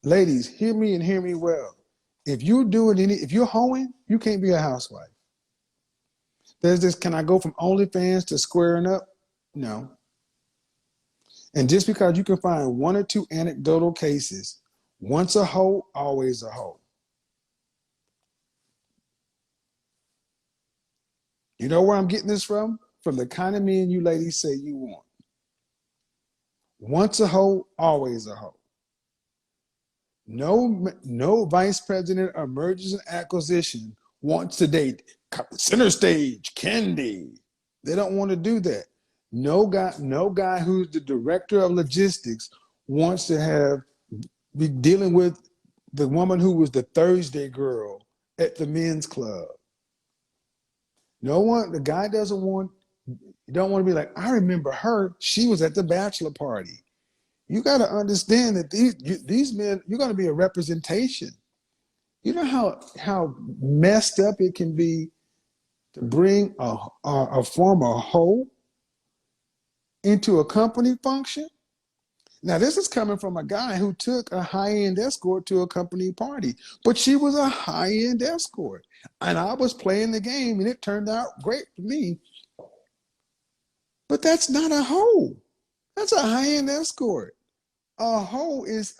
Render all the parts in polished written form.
ladies, hear me and hear me well. If you're hoeing, you can't be a housewife. There's this, can I go from OnlyFans to squaring up? No. And just because you can find one or two anecdotal cases, once a hoe, always a hoe. You know where I'm getting this from? From the kind of men you ladies say you want. Once a hoe, always a hoe. No vice president of mergers and acquisition wants to date center stage Candy. They don't want to do that. No guy who's the director of logistics wants to be dealing with the woman who was the Thursday girl at the men's club. The guy don't want to be like, I remember her. She was at the bachelor party. You got to understand that these men, you're going to be a representation. You know how messed up it can be to bring a former hoe into a company function? Now, this is coming from a guy who took a high-end escort to a company party, but she was a high-end escort. And I was playing the game, and it turned out great for me. But that's not a hoe. That's a high-end escort. A hoe is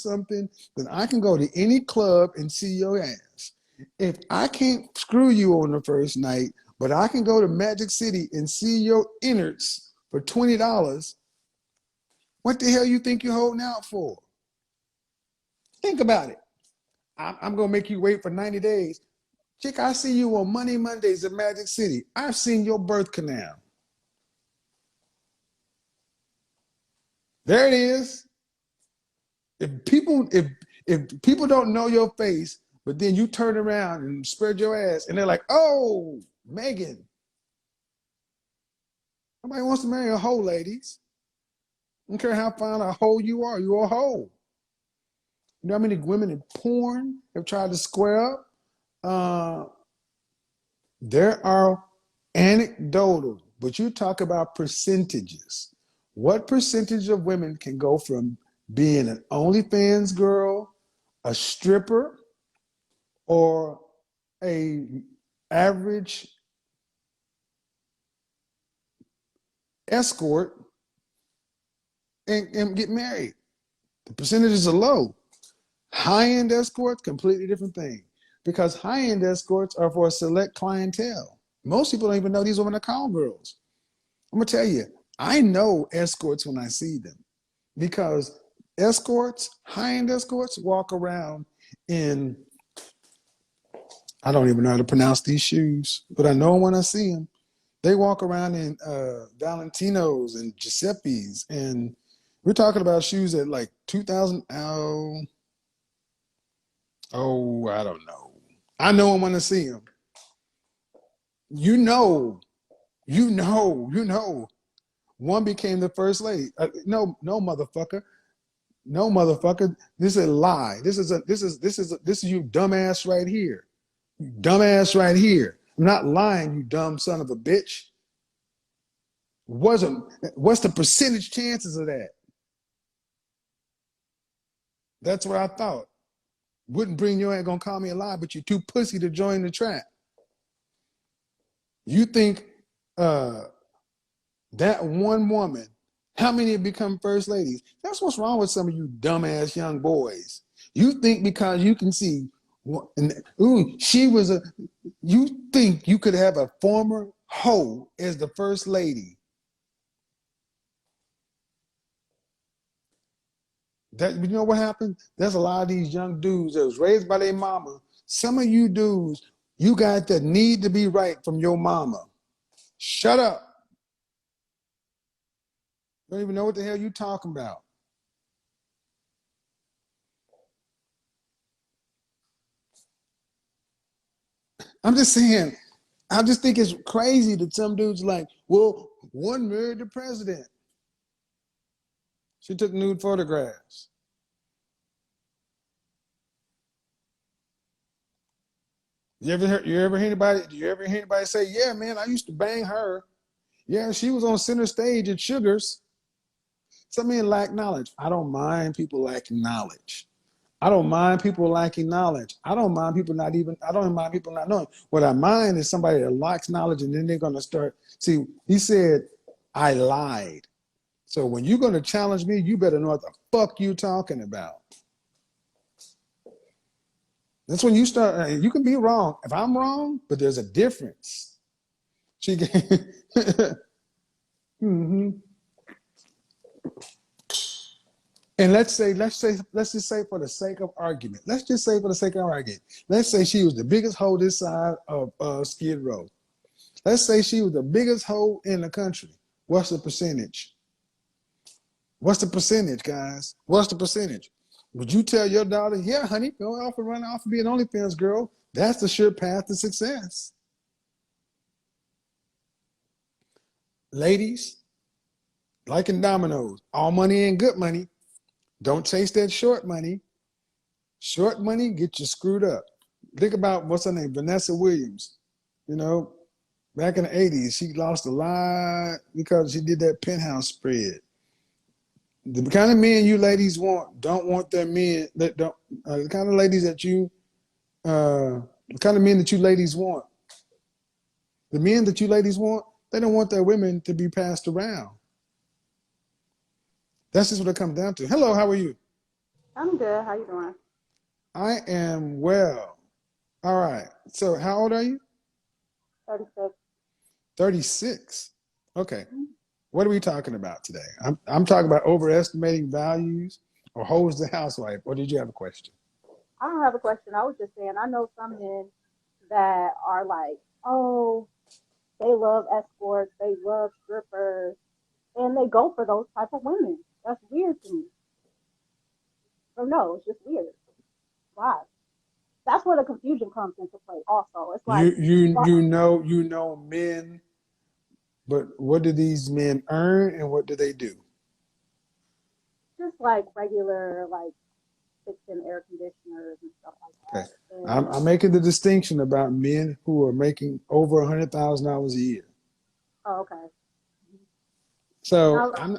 something that I can go to any club and see your ass. If I can't screw you on the first night, but I can go to Magic City and see your innards for $20, what the hell you think you're holding out for? Think about it. I'm going to make you wait for 90 days. Chick, I see you on Monday, Mondays at Magic City. I've seen your birth canal. There it is. If people don't know your face, but then you turn around and spread your ass, and they're like, "Oh, Megan." Nobody wants to marry a hoe, ladies. I don't care how fine a hoe you are. You're a hoe. You know how many women in porn have tried to square up? There are anecdotal, but you talk about percentages. What percentage of women can go from being an OnlyFans girl, a stripper, or a average escort and get married? The percentages are low. High-end escorts, completely different thing. Because high-end escorts are for a select clientele. Most people don't even know these women are call girls. I'm gonna tell you, I know escorts when I see them, because escorts, high-end escorts, walk around in, I don't even know how to pronounce these shoes, but I know when I see them. They walk around in Valentinos and Giuseppe's, and we're talking about shoes at like 2,000. Oh, I don't know. I know them when I see them. You know. One became the first lady. No, motherfucker. No, motherfucker. This is a lie. This is you dumbass right here. You dumbass right here. I'm not lying, you dumb son of a bitch. What's the percentage chances of that? That's what I thought. Wouldn't bring your ain't gonna call me a lie, but you're too pussy to join the trap. You think that one woman, how many have become first ladies? That's what's wrong with some of you dumbass young boys. You think because you can see, you think you could have a former hoe as the first lady. That, you know what happened? There's a lot of these young dudes that was raised by their mama. Some of you dudes, you got that need to be right from your mama. Shut up. You don't even know what the hell you talking about. I'm just saying, I just think it's crazy that some dudes like, well, one married the president. She took nude photographs. You ever hear anybody say, yeah, man, I used to bang her. Yeah, she was on center stage at Sugars. Some men lack knowledge. I don't mind people lacking knowledge. I don't mind people lacking knowledge. I don't mind people not even, I don't mind people not knowing. What I mind is somebody that lacks knowledge and then they're going to start. See, he said, I lied. So when you're going to challenge me, you better know what the fuck you talking about. That's when you start, you can be wrong. If I'm wrong, but there's a difference. She mm-hmm. And let's just say for the sake of argument, let's say she was the biggest hoe this side of Skid Row. Let's say she was the biggest hoe in the country. What's the percentage? What's the percentage, guys? What's the percentage? Would you tell your daughter, yeah, honey, go off and run off and be an OnlyFans girl? That's the sure path to success. Ladies, like in dominoes, all money ain't good money. Don't chase that short money. Short money get you screwed up. Think about what's her name, Vanessa Williams. You know, back in the 80s, she lost a lot because she did that penthouse spread. The kind of men you ladies don't want their men that don't the kind of ladies that you the kind of men that you ladies want. The men that you ladies want, they don't want their women to be passed around. That's just what it comes down to. Hello, how are you? I'm good. How you doing? I am well. All right. So how old are you? 36. 36. Okay. What are we talking about today? I'm talking about overestimating values or hoes the housewife. Or did you have a question? I don't have a question. I was just saying, I know some men that are like, oh, they love escorts, they love strippers, and they go for those type of women. That's weird to me. So no, it's just weird. Why? That's where the confusion comes into play. Also, it's like, You know men, but what do these men earn and what do they do? just like regular, like fixing air conditioners and stuff like Okay. that. And I'm making the distinction about men who are making over $100,000 a year. oh, okay. So Now,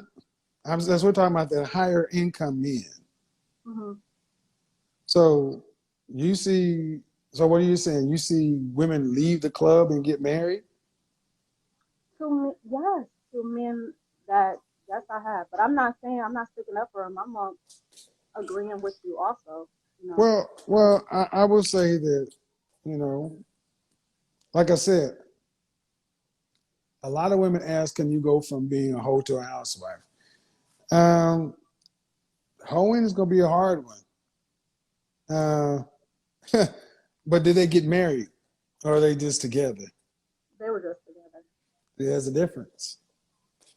that's we're talking about the higher income men. mhm. So you see, so what are you saying? You see women leave the club and get married? Yes, to men that yes I have, but I'm not saying I'm not sticking up for them. I'm agreeing with you also. You know, Well, I will say that, you know, like I said, a lot of women ask, can you go from being a hoe to a housewife? Um, Hoeing is going to be a hard one. Uh, but did they get married or are they just together? they were just together. There's a difference.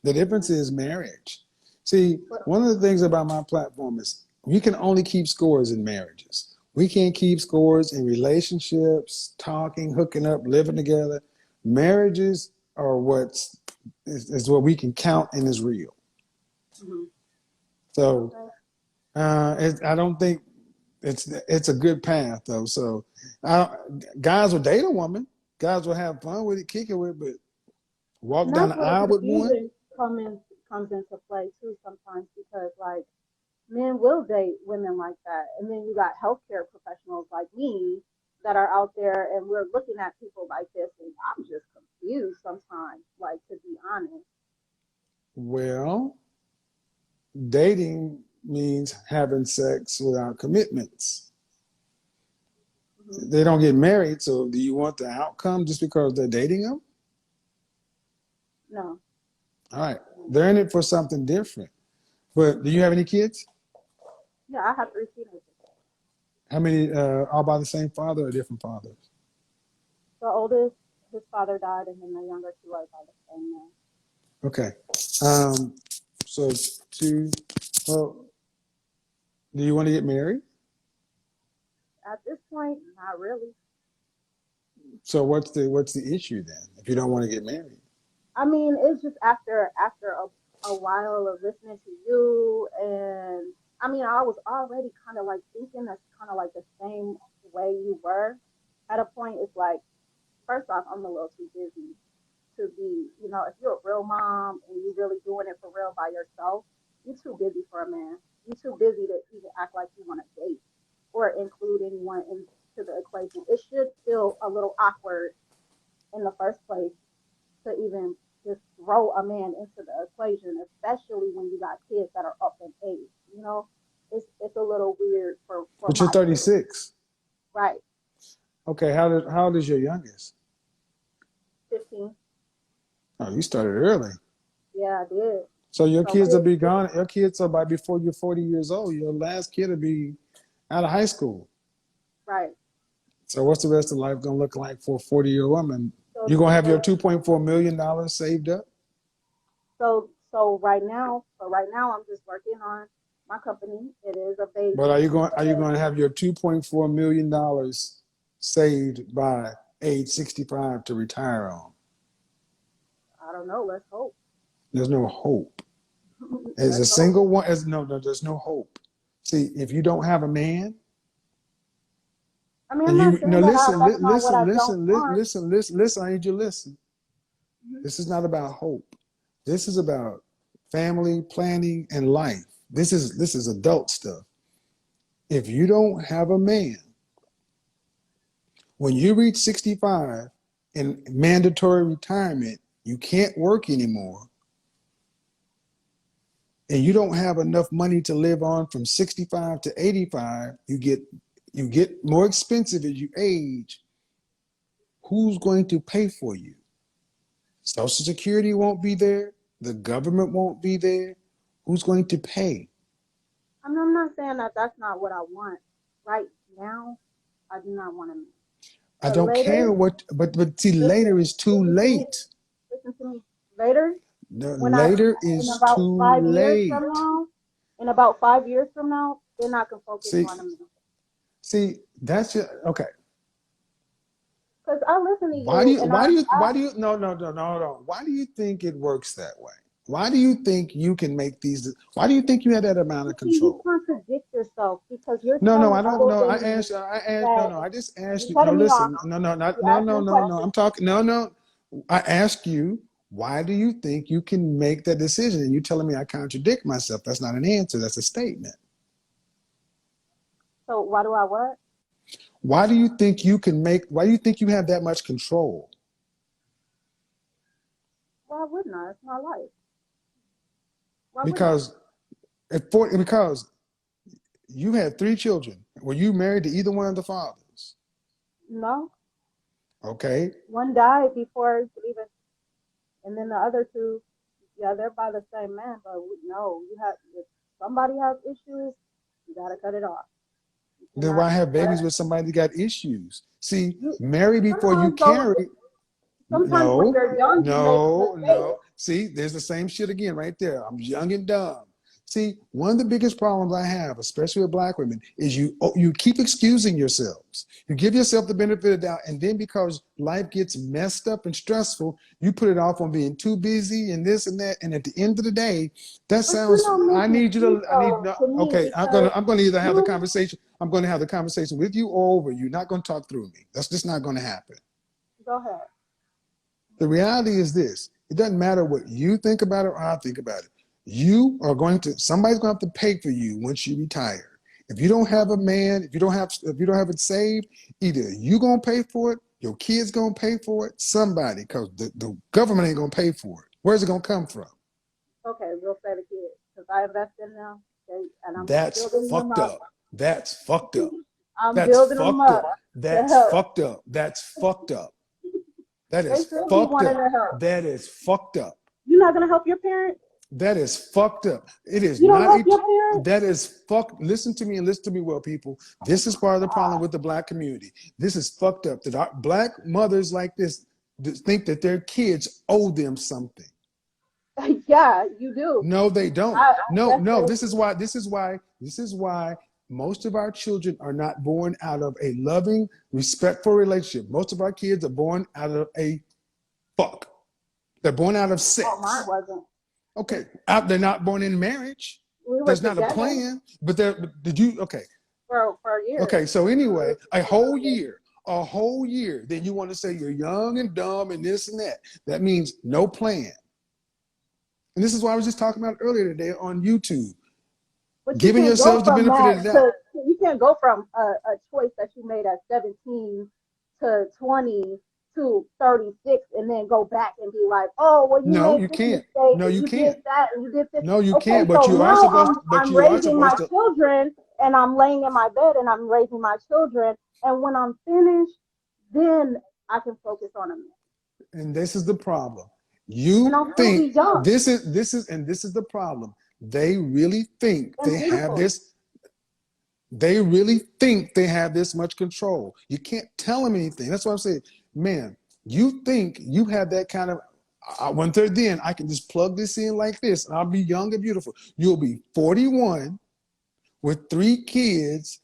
The difference is marriage. See, But one of the things about my platform is we can only keep scores in marriages. We can't keep scores in relationships, talking, hooking up, living together. Marriages are is what we can count and is real. mhm. So Okay, I don't think it's a good path though. So uh, guys will date a woman, guys will have fun with it, kick it with, but walk and down that's the where the aisle with one. confusion comes into play too sometimes because like men will date women like that, and then you got healthcare professionals like me that are out there, and we're looking at people like this, and I'm just confused sometimes. Like to be honest. Well, dating means having sex without commitments. Hmm. They don't get married, so do you want the outcome just because they're dating them? No. All right, they're in it for something different. But do you have any kids? Yeah, I have three teenagers. How many all by the same father or different fathers? The oldest, his father died, and then the younger two are by the same man. Okay. Um, so two. Well, do you want to get married? At this point, not really. So what's the issue then? If you don't want to get married, I mean, it's just after a while of listening to you, and I mean, I was already kind of like thinking that's kind of like the same way you were. At a point, it's like, first off, I'm a little too busy to be, if you're a real mom and you're really doing it for real by yourself, you're too busy for a man. You're too busy to even act like you want to date. never include anyone into the equation. It should feel a little awkward in the first place to even just throw a man into the equation, especially when you got kids that are up in age. You know, it's a little weird for But you're my kids. 36. Right. Okay, how old is your youngest? 15. Oh, you started early. Yeah, I did. So your So kids will be gone. Your kids are by before you're 40 years old. Your last kid will be out of high school. right. So what's the rest of life gonna look like for a 40-year woman? So You're gonna have your so $2.4 million saved up? so right now I'm just working on my company. It is a baby. But are you going to have your $2.4 million saved by age 65 to retire on? I don't know. Let's hope. There's no hope. As a Let's hope. single one, no, there's no hope. See, if you don't have a man, I mean, I'm and not you saying no that listen, that's not what I don't want. listen, I need you to listen. Mhm. This is not about hope. This is about family planning and life. This is adult stuff. If you don't have a man, when you reach 65 in mandatory retirement, you can't work anymore, and you don't have enough money to live on from 65 to 85, you get more expensive as you age. Who's going to pay for you? Social Security won't be there. The government won't be there. Who's going to pay? I'm not saying that that's not what I want. Right now, I do not want to. I But don't care later, what, but see, listen, later is too listen to me. late. Listen to me. Later, The when I later in is about too 5 years late. from now, in about 5 years from now, then I can focus See, on them. that's your okay. Because I listen to Why do you, you and why do you I why do you no. Why do you think it works that way? Why do you think you can make these? Why do you think you have that amount of see you control? contradict yourself because you're No, telling I don't other know. women that I just asked you're you. No, cutting me off. listen. No, no, not, You no, asked me no, a no, no. question. I'm talking. No, no. I asked you, why do you think you can make that decision? And you're telling me I contradict myself. That's not an answer. That's a statement. So why do I what? Why do you think you have that much control? Why wouldn't I? It's my life. Why wouldn't I? Because you had 3 children. Were you married to either one of the fathers? No. Okay. One died before I could even, and then the other two, yeah, they're by the same man. But no, you have if somebody has issues, you gotta cut it off. You Then cannot. why have babies with somebody that got issues? See, You marry before you sometimes though, carry. sometimes when No, you're young, you make no, mistakes. no. See, there's the same shit again right there. I'm young and dumb. See, one of the biggest problems I have, especially with black women, is you keep excusing yourselves. You give yourself the benefit of the doubt, and then because life gets messed up and stressful, you put it off on being too busy and this and that. And at the end of the day, that But you're sounds. not I making need you sense to. I need though no. to me Okay, because I'm gonna either have the you conversation. I'm going to have the conversation with you or over you. You're not going to talk through me. That's just not going to happen. go ahead. The reality is this: it doesn't matter what you think about it or I think about it. Somebody's going to have to pay for you once you retire. If you don't have a man, if you don't have it saved, either you going to pay for it, your kids going to pay for it, somebody, because the government ain't going to pay for it. Where's it going to come from? Okay, we'll say the kids because I invest in them, okay, and I'm That's building them fucked up. up. That's fucked up. I'm That's building them fucked up up. to That's help. fucked up. That's fucked up. That They is should be fucked wanting up. to help. That is fucked up. You're not gonna help your parents. That is fucked up. It is You don't not. help your parents. That is fucked. Listen to me and listen to me well, people. This is part of the problem with the black community. This is fucked up. That our black mothers like this think that their kids owe them something. Yeah, you do. No, they don't. I, No, that's no. the, This is why most of our children are not born out of a loving, respectful relationship. Most of our kids are born out of a fuck. They're born out of oh, mine sex. wasn't. Okay, they're not born in marriage. We were There's not a together plan, but did you? Okay, for years. okay. So anyway, a whole year. Then you want to say you're young and dumb and this and that. That means no plan. And this is why I was just talking about earlier today on YouTube. But you Giving can't go yourselves the from benefit that of the doubt. to you can't go from a choice that you made at 17 to 20 to 36 and then go back and be like, oh, well, you No, made you this can't. mistake No, and you you did can't. that and you did this. No, you Okay, can't. But so you are now supposed. But I'm you are raising my supposed to. children and I'm laying in my bed and I'm raising my children. And when I'm finished, then I can focus on a man. And this is the problem. And You I'll still think be young this is the problem. They really think and they have beautiful. this. They really think they have this much control. You can't tell them anything. That's what I'm saying, man. You think you have that kind of. When they're then, I can just plug this in like this, and I'll be young and beautiful. You'll be 41 with 3 kids,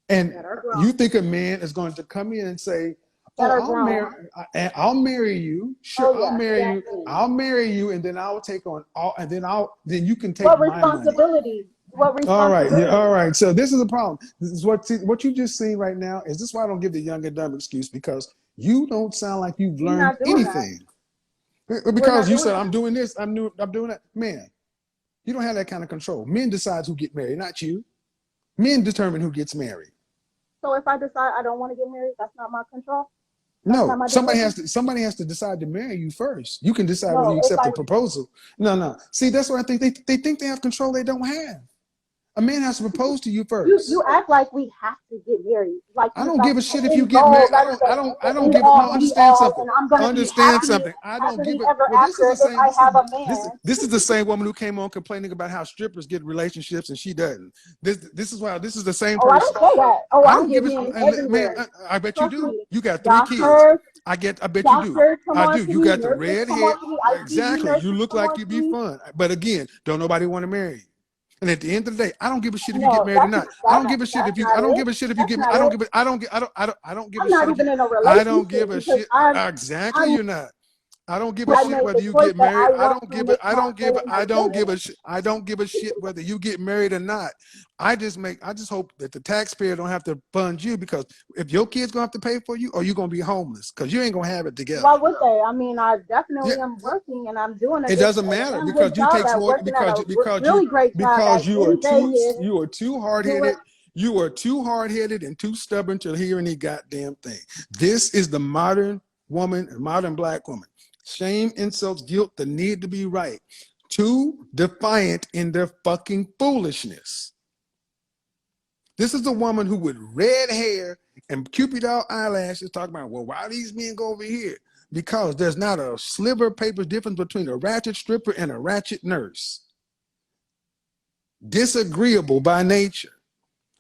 and That are grown. you think a man is going to come in and say, That "Oh, are grown. I'll marry you. Sure, Oh I'll yeah, marry you. exactly. I'll marry you, and then I'll take on all, and then you can take What my money." responsibility? What All right, yeah, responsibility? all right. So this is the problem. This is what you just seen right now. Is this why I don't give the young and dumb excuse? Because you don't sound like you've We're learned not doing that. anything. We're Because not you doing said that. I'm doing this, I'm doing that. Man, you don't have that kind of control. Men decide who get married, not you. Men determine who gets married. So if I decide I don't want to get married, that's not my control. That's not No, my decision. somebody has to decide to marry you first. You can decide whether No, you if accept the I proposal. No, no. See, that's what I think they think they have control they don't have. A man has to propose to you you first. act like we have to get married, like I you don't that's give a the shit if you end get goal. married. That's I the don't end give it. No, all be understand all, something. and I'm gonna be Understand happy, something. I don't happily give it. ever Well, this is after the if same. I have a man. This is the same woman who came on complaining about how strippers get relationships and she doesn't. This is why this is the same Oh, I person. didn't say that. Oh, I I don't get give men a man. everywhere. I bet you Trust do. me. You got 3 kids. Doctors, I bet you do. doctors come I on do. to You me, got the nurses red come hair. on to me, ICU Exactly. You nurses look come like on you'd to be me. fun. But again, don't nobody want to marry you. And at the end of the day, I don't give a shit if you get No, married or not. I don't give a shit that's if you. not I don't it. give a shit if you That's get. not I don't it. give. I don't. I don't give a I'm not shit if you. even in a I don't give relationship a because shit. I Exactly, I you're not. I don't give a I shit made whether the you choice get that married. I want to make my feeling I like don't give women. a I don't give a shit whether you get married or not. I just hope that the taxpayer don't have to fund you because if your kid's gonna have to pay for you, or you gonna be homeless because you ain't gonna have it together. Why would they? I mean, I Yeah, definitely am working and I'm doing it doesn't a matter damn good because you job takes at more working at a really great job because at in Vegas. you are too hard Doing headed. You are too hard headed and too stubborn to hear any goddamn thing. This is the modern woman, modern black woman. Shame, insults, guilt, the need to be right. Too defiant in their fucking foolishness. This is a woman who with red hair and Cupid doll eyelashes talking about, well, why these men go over here? Because there's not a sliver of paper difference between a ratchet stripper and a ratchet nurse. Disagreeable by nature.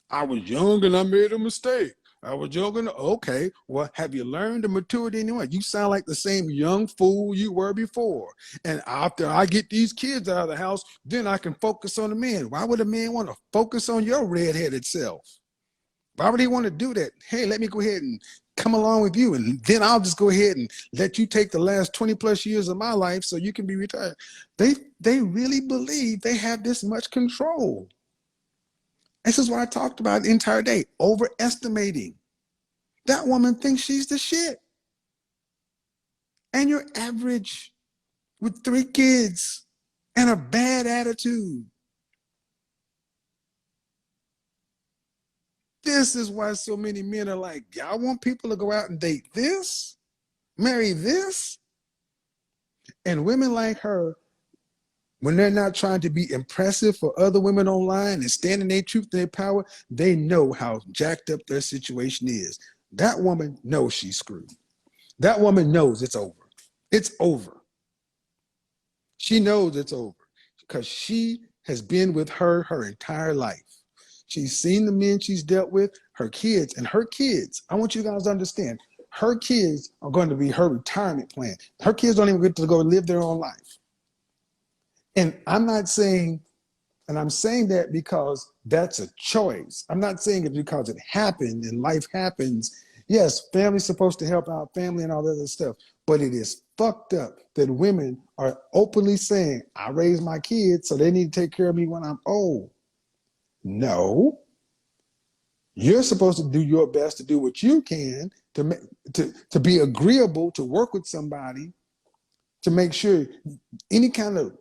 I was young and I made a mistake. I was young and okay. Well, have you learned the maturity anyway? You sound like the same young fool you were before. And after I get these kids out of the house, then I can focus on the man. Why would a man want to focus on your redheaded self? Why would he want to do that? Hey, let me go ahead and come along with you. And then I'll just go ahead and let you take the last 20 plus years of my life so you can be retired. They really believe they have this much control. This is what I talked about the entire day, overestimating. That woman thinks she's the shit. And you're average with 3 kids and a bad attitude. This is why so many men are like, y'all want people to go out and date this, marry this? And women like her, when they're not trying to be impressive for other women online and standing their truth, their power, they know how jacked up their situation is. That woman knows she's screwed. That woman knows it's over. It's over. She knows it's over because she has been with her entire life. She's seen the men she's dealt with, her kids, and her kids. I want you guys to understand, her kids are going to be her retirement plan. Her kids don't even get to go live their own life. And I'm not saying, and I'm saying that because that's a choice. I'm not saying it because it happened and life happens. Yes, family's supposed to help out family and all that other stuff, but it is fucked up that women are openly saying, I raise my kids, so they need to take care of me when I'm old. No, you're supposed to do your best to do what you can to be agreeable to work with somebody to make sure any kind of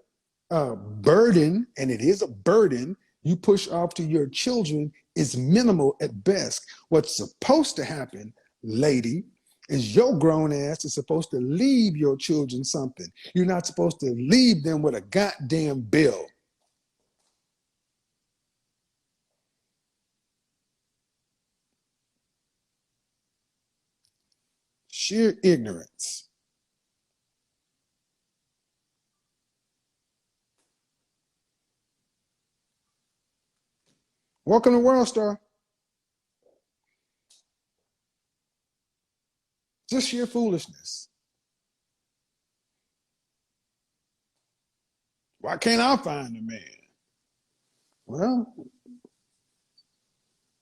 burden, and it is a burden, you push off to your children is minimal at best. What's supposed to happen, lady, is your grown ass is supposed to leave your children something. You're not supposed to leave them with a goddamn bill. Sheer ignorance. Welcome to World Star. Just sheer foolishness. Why can't I find a man? Well,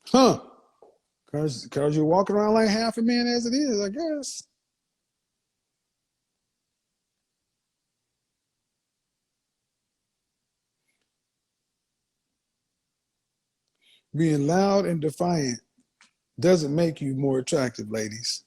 huh? Because you're walking around like half a man as it is, I guess. Being loud and defiant doesn't make you more attractive, ladies.